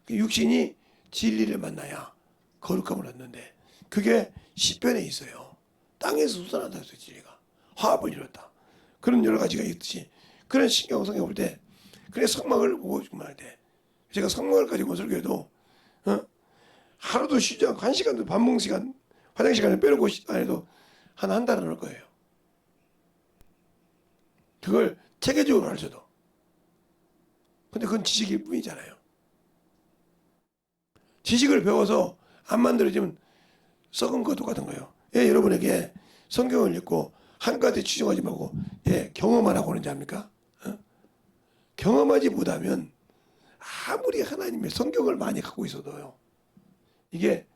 A: 육신이 진리를 만나야 거룩함을 얻는데 그게 시편에 있어요. 땅에서 솟아난다 했어요. 진리가 화합을 이뤘다. 그런 여러 가지가 있듯이 그런 신경성에 올 때 그래 성막을 보고 말 때 제가 성막을 가지고 설교해도 하루도 쉬지 않고 1시간도 밥 먹는 시간 화장실 시간을 빼놓고 안 해도 한 달은 할 거예요. 그걸 체계적으로 할 수도. 근데 그건 지식일 뿐이잖아요. 지식을 배워서 안 만들어지면 썩은 거 똑같은 거예요. 예, 여러분에게 성경을 읽고 한 가지 추정하지 말고 예, 경험만 하고 그러는지 압니까? 경험하지 못하면 아무리 하나님의 성경을 많이 갖고 있어도요. 이게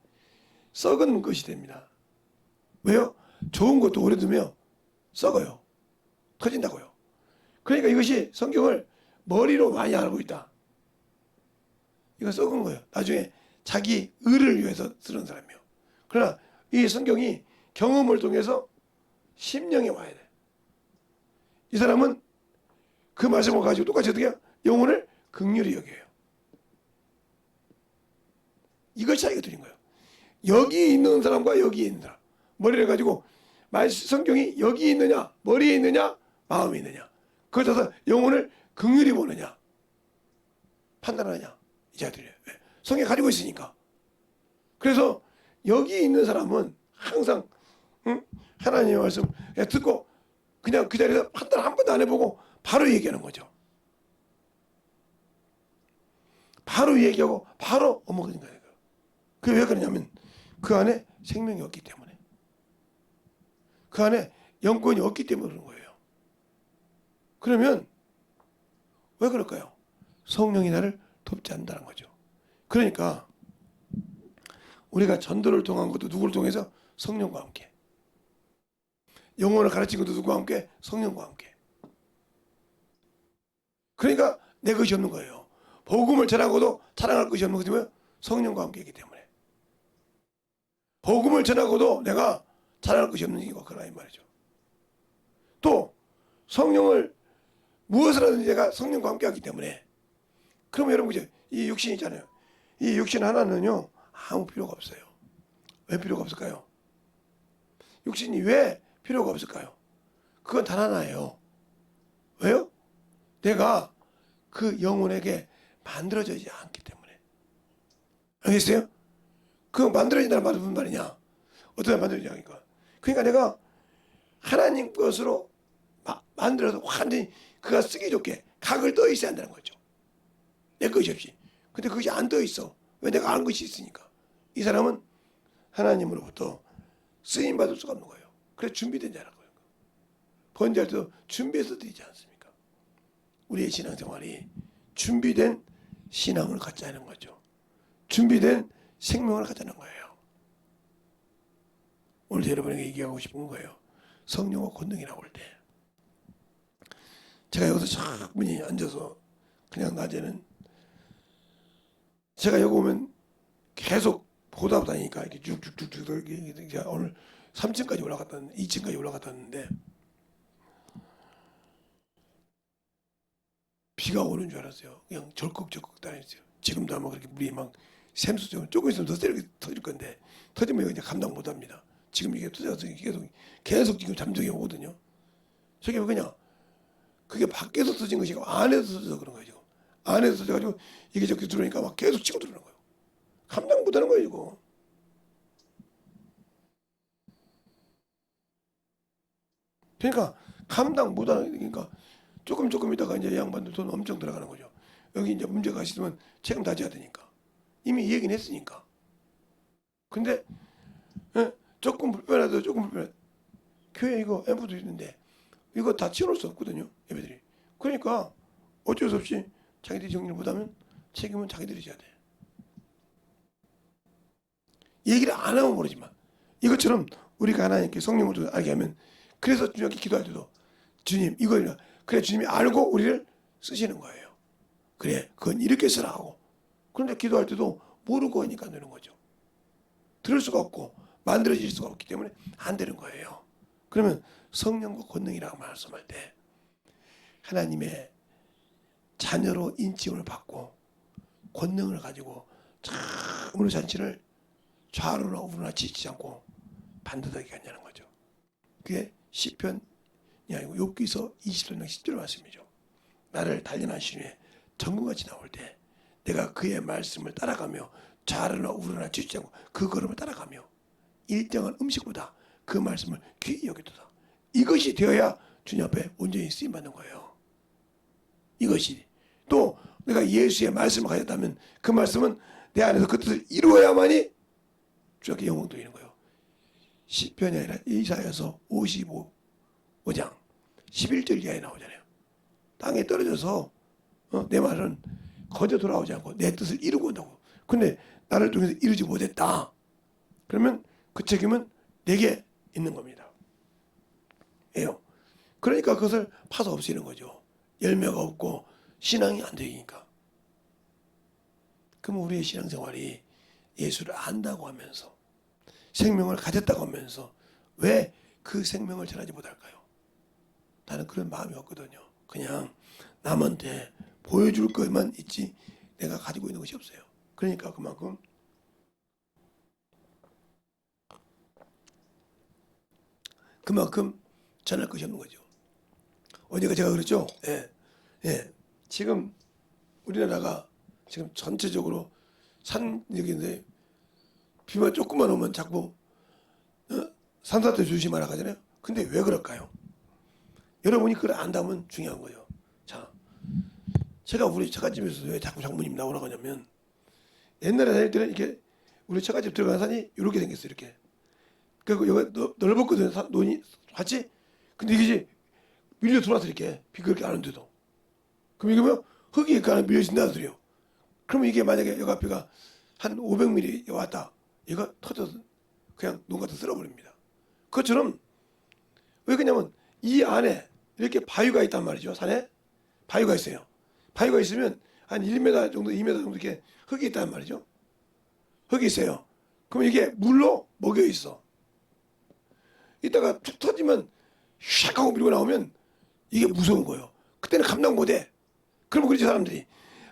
A: 썩은 것이 됩니다. 왜요? 좋은 것도 오래 두면 썩어요. 터진다고요. 그러니까 이것이 성경을 머리로 많이 알고 있다. 이거 썩은 거예요. 나중에 자기 의를 위해서 쓰는 사람이요. 그러나 이 성경이 경험을 통해서 심령에 와야 돼. 이 사람은 그 말씀을 가지고 똑같이 어떻게 해요? 영혼을 긍휼히 여겨요. 이걸 차이가 드린 거예요. 여기 있는 사람과 여기에 있는 사람. 머리를 가지고 성경이 여기 있느냐, 머리에 있느냐, 마음에 있느냐. 그걸 따라서 영혼을 긍휼히 보느냐, 판단하느냐. 이 자들이에요. 성경 가지고 있으니까. 그래서 여기 있는 사람은 항상 하나님의 말씀 듣고 그냥 그 자리에서 판단 한 번도 안 해보고 바로 얘기하는 거죠. 바로 얘기하고 바로 어머니는 거예요. 그게 왜 그러냐면 그 안에 생명이 없기 때문에. 그 안에 영권이 없기 때문에 그런 거예요. 그러면 왜 그럴까요? 성령이 나를 돕지 않는다는 거죠. 그러니까 우리가 전도를 통한 것도 누구를 통해서? 성령과 함께. 영혼을 가르친 것도 누구와 함께? 성령과 함께. 그러니까 내 것이 없는 거예요. 복음을 전하고도 자랑할 것이 없는 것이 뭐예요? 성령과 함께이기 때문에. 복음을 전하고도 내가 자랑할 것이 없는 이유가 그러나 이 말이죠. 또 성령을 무엇을 하든지 내가 성령과 함께하기 때문에. 그러면 여러분 이제 이 육신 있잖아요. 이 육신 하나는요 아무 필요가 없어요. 왜 필요가 없을까요? 육신이 왜 필요가 없을까요? 그건 단 하나예요. 왜요? 내가 그 영혼에게 만들어지지 않기 때문에. 알겠어요? 그 만들어진다는 말은 무슨 말이냐? 어떻게 만들어지냐 하니까. 그러니까 내가 하나님 것으로 만들어서 완전히 그가 쓰기 좋게 각을 떠 있어야 한다는 거죠. 내 것이 없이. 근데 그것이 안 떠 있어. 왜? 내가 아는 것이 있으니까. 이 사람은 하나님으로부터 쓰임 받을 수가 없는 거예요. 그래서 준비된 자라는 거예요. 번제할 때도 준비해서 드리지 않습니까? 우리의 신앙생활이 준비된 신앙을 갖자는 거죠. 준비된 생명을 갖자는 거예요. 오늘 여러분에게 얘기하고 싶은 거예요. 성령과 권능이라고 할 때. 제가 여기서 차분히 앉아서 그냥 낮에는 제가 여기 오면 계속 보다 다니니까 이렇게 쭉쭉쭉쭉 오늘 3층까지 올라갔다 2층까지 올라갔다 왔는데 비가 오는 줄 알았어요. 그냥 절컥절컥 다녔어요. 지금도 아마 그렇게 물이 막 샘수죠. 조금 있으면 더 세게 터질 건데 터지면 이제 감당 못합니다. 지금 이게 터져서 계속 지금 잠정이 오거든요. 저게 그냥 그게 밖에서 터진 것이 아니고 안에서 터져서 그런 거예요. 안에서 터져가지고 이게 저렇게 들어오니까 막 계속 치고 들어오는 거예요. 감당 못하는 거예요, 이거. 그러니까 감당 못하는 그러니까 조금 있다가 이제 양반들 돈 엄청 들어가는 거죠. 여기 이제 문제가 있으면 책임 다 져야 되니까. 이미 얘기는 했으니까. 근데 조금 불편해도 조금 불편해. 교회 이거 앰프도 있는데 이거 다 치워놓을 수 없거든요. 예배들이. 그러니까 어쩔 수 없이 자기들이 정리를 못하면 책임은 자기들이 져야 돼. 얘기를 안 하면 모르지만 이것처럼 우리가 하나님께 성령을 알게 하면 그래서 주님께 기도할 때도 주님 이거를 그래 주님이 알고 우리를 쓰시는 거예요. 그래 그건 이렇게 쓰라 하고 그런데 기도할 때도 모르고 하니까 안 되는 거죠. 들을 수가 없고 만들어질 수가 없기 때문에 안 되는 거예요. 그러면 성령과 권능이라고 말씀할 때 하나님의 자녀로 인칭을 받고 권능을 가지고 참으로 잔치를 좌로나 우로나 지치지 않고 반듯하게 하냐는 거죠. 그게 시편이 아니고 욥기서 20장 10절 말씀이죠. 나를 단련하신 후에 정금같이 나올 때 내가 그의 말씀을 따라가며 좌로나 우로나 지치지 않고 그 걸음을 따라가며 일정한 음식보다 그 말씀을 귀히 여기도다. 이것이 되어야 주님 앞에 온전히 쓰임받는 거예요. 이것이 또 내가 예수의 말씀을 가졌다면 그 말씀은 내 안에서 그 뜻을 이루어야만이 주님께 영광 돌리는 거예요. 시편이 아니라 이사야서 55장 11절 이하에 나오잖아요. 땅에 떨어져서 내 말은 거저 돌아오지 않고 내 뜻을 이루고 온다고. 근데 나를 통해서 이루지 못했다. 그러면 그 책임은 내게 있는 겁니다. 예요. 그러니까 그것을 파서 없애는 거죠. 열매가 없고 신앙이 안 되니까. 그럼 우리의 신앙생활이 예수를 안다고 하면서 생명을 가졌다고 하면서 왜 그 생명을 전하지 못할까요? 나는 그런 마음이 없거든요. 그냥 남한테 보여줄 것만 있지 내가 가지고 있는 것이 없어요. 그러니까 그만큼 전할 것이 없는 거죠. 어제가 제가 그랬죠. 예. 지금 우리나라가 지금 전체적으로 산역인데 비만 조금만 오면 자꾸 산사태 조심하라 하잖아요. 근데 왜 그럴까요? 여러분이 그걸 안다면 중요한 거예요. 자, 제가 우리 처갓집에서 왜 자꾸 장모님 나오라고 하냐면 옛날에 다닐 때는 이렇게 우리 처갓집 들어가는 산이 이렇게 생겼어요. 이렇게. 그리고 여기가 넓었거든. 논이 봤지? 근데 이게 밀려 들어와서 이렇게 비 그렇게 안 오는데도. 그럼 이게 뭐 흙이 이렇게 안에 밀려진다 소리요. 그러면 이게 만약에 여기 앞에가 한 500mm 왔다. 얘가 터져서 그냥 농 같아 쓸어버립니다. 그것처럼 왜 그러냐면 이 안에 이렇게 바위가 있단 말이죠. 산에 바위가 있어요. 바위가 있으면 한 1m 정도, 2m 정도 이렇게 흙이 있단 말이죠. 흙이 있어요. 그럼 이게 물로 먹여 있어. 이따가 툭 터지면 샥 하고 밀고 나오면 이게 무서운 거예요. 그때는 감당 못해. 그러면 그러지 사람들이.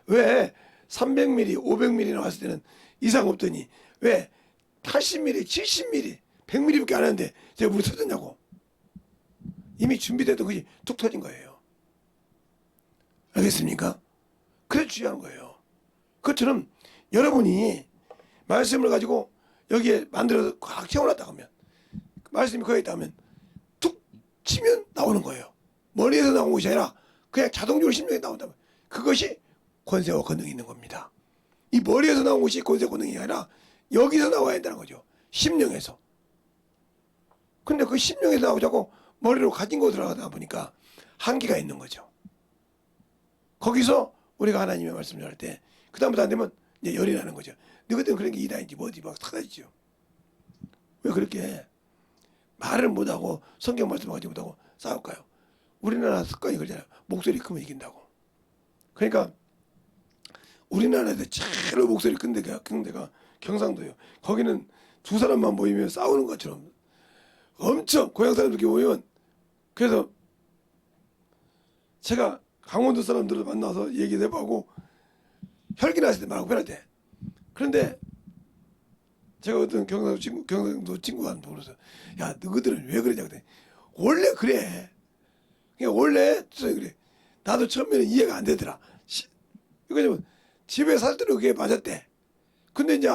A: 왜 300mm, 500mm 나왔을 때는 이상 없더니 왜 80mm, 70mm, 100mm밖에 안 하는데 제가 물이 터졌냐고. 이미 준비됐던 것이 툭 터진 거예요. 알겠습니까? 그래 주의하는 거예요. 그것처럼 여러분이 말씀을 가지고 여기에 만들어서 꽉 채워놨다 하면, 말씀이 거기에 있다면 툭 치면 나오는 거예요. 머리에서 나온 것이 아니라 그냥 자동적으로 심령에 나온다면 그것이 권세와 권능이 있는 겁니다. 이 머리에서 나온 것이 권세 권능이 아니라 여기서 나와야 된다는 거죠. 심령에서. 근데 그 심령에서 나오자고 머리로 가진 거 들어가다 보니까 한계가 있는 거죠. 거기서 우리가 하나님의 말씀을 할 때 그 다음부터 안 되면 이제 열이 나는 거죠. 너희들은 그런 게 이다인지 뭐지 막 사다지죠. 왜 그렇게 말을 못하고 성경 말씀을 가지고 못하고 싸울까요? 우리나라 습관이 그러잖아요. 목소리 크면 이긴다고. 그러니까 우리나라에서 제일 목소리 큰 데가 경상도예요. 거기는 두 사람만 모이면 싸우는 것처럼 엄청 고향 사람들끼리 모이면, 그래서 제가 강원도 사람들을 만나서 얘기도 해보고 혈기 났을 때 말하고 편할 때, 그런데 제가 어떤 경상도 친구한테 물었어요. 야, 너희들은 왜 그러냐고 했더니 원래 그래. 그냥 원래 그래. 나도 처음에는 이해가 안 되더라. 왜냐면 집에 살 때는 그게 맞았대. 근데 이제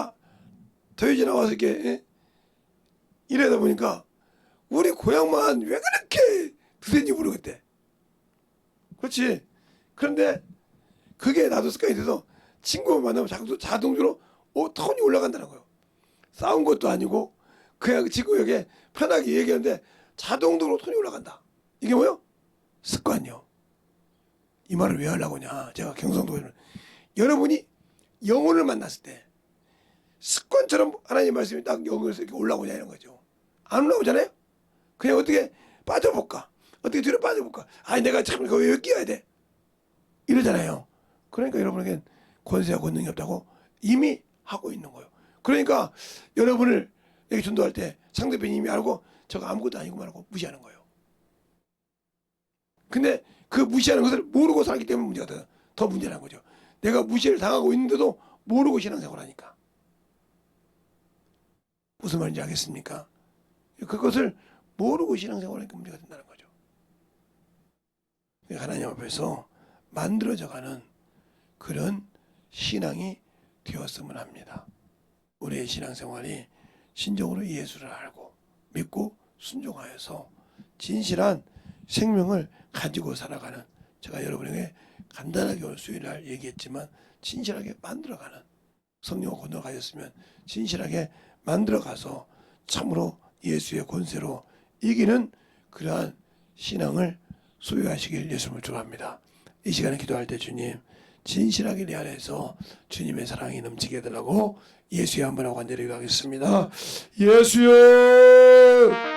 A: 더위지 나와서 이렇게 이러다 보니까 우리 고향만 왜 그렇게 드센지 모르겠대. 그렇지. 그런데 그게 나도 습관이 돼서 친구 만나면 자동적으로 톤이 올라간다는 거예요. 싸운 것도 아니고 그냥 친구에게 편하게 얘기하는데 자동적으로 톤이 올라간다. 이게 뭐요? 습관이요. 이 말을 왜 하려고 하냐. 제가 경상도에는 여러분이 영혼을 만났을 때 습관처럼 하나님 말씀이 딱 영혼에서 이렇게 올라오냐 이런 거죠. 안 올라오잖아요. 그냥 어떻게 빠져볼까? 어떻게 뒤로 빠져볼까? 아니 내가 참 거기 왜 끼어야 돼? 이러잖아요. 그러니까 여러분에겐 권세와 권능이 없다고 이미 하고 있는 거예요. 그러니까 여러분을 여기 전도할 때 상대편이 이미 알고 저거 아무것도 아니고 말하고 무시하는 거예요. 근데 그 무시하는 것을 모르고 살기 때문에 문제가 더 문제라는 거죠. 내가 무시를 당하고 있는데도 모르고 신앙생활을 하니까. 무슨 말인지 알겠습니까? 그것을 모르고 신앙생활하니까 문제가 된다는 거죠. 하나님 앞에서 만들어져가는 그런 신앙이 되었으면 합니다. 우리의 신앙생활이 신정으로 예수를 알고 믿고 순종하여서 진실한 생명을 가지고 살아가는, 제가 여러분에게 간단하게 오늘 수요일날 얘기했지만 진실하게 만들어가는, 성령과 권능을 가졌으면 진실하게 만들어가서 참으로 예수의 권세로 이기는 그러한 신앙을 소유하시길 예수님을 축원합니다. 이 시간에 기도할 때 주님 진실하게 내 안에서 주님의 사랑이 넘치게 해달라고 예수의 한번 하고 간절히 기도하겠습니다. 예수여.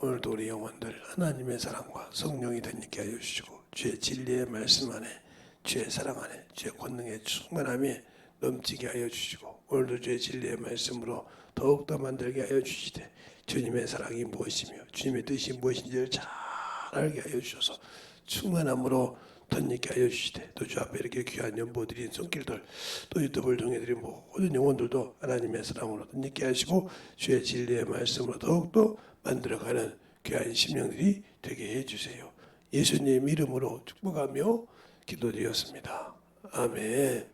A: 오늘도 우리 영혼들 하나님의 사랑과 성령이 덧있게 하여 주시고 주의 진리의 말씀 안에 주의 사랑 안에 주의 권능의 충만함에 넘치게 하여 주시고 오늘도 주의 진리의 말씀으로 더욱더 만들게 하여 주시되 주님의 사랑이 무엇이며 주님의 뜻이 무엇인지를 잘 알게 하여 주셔서 충만함으로 덧있게 하여 주시되 또 주 앞에 이렇게 귀한 연보드린 손길들 또 유튜브를 통해 드린 모든 영혼들도 하나님의 사랑으로 덧있게 하시고 주의 진리의 말씀으로 더욱더 만들어가는 귀한 심령들이 되게 해주세요. 예수님 이름으로 축복하며 기도드렸습니다. 아멘.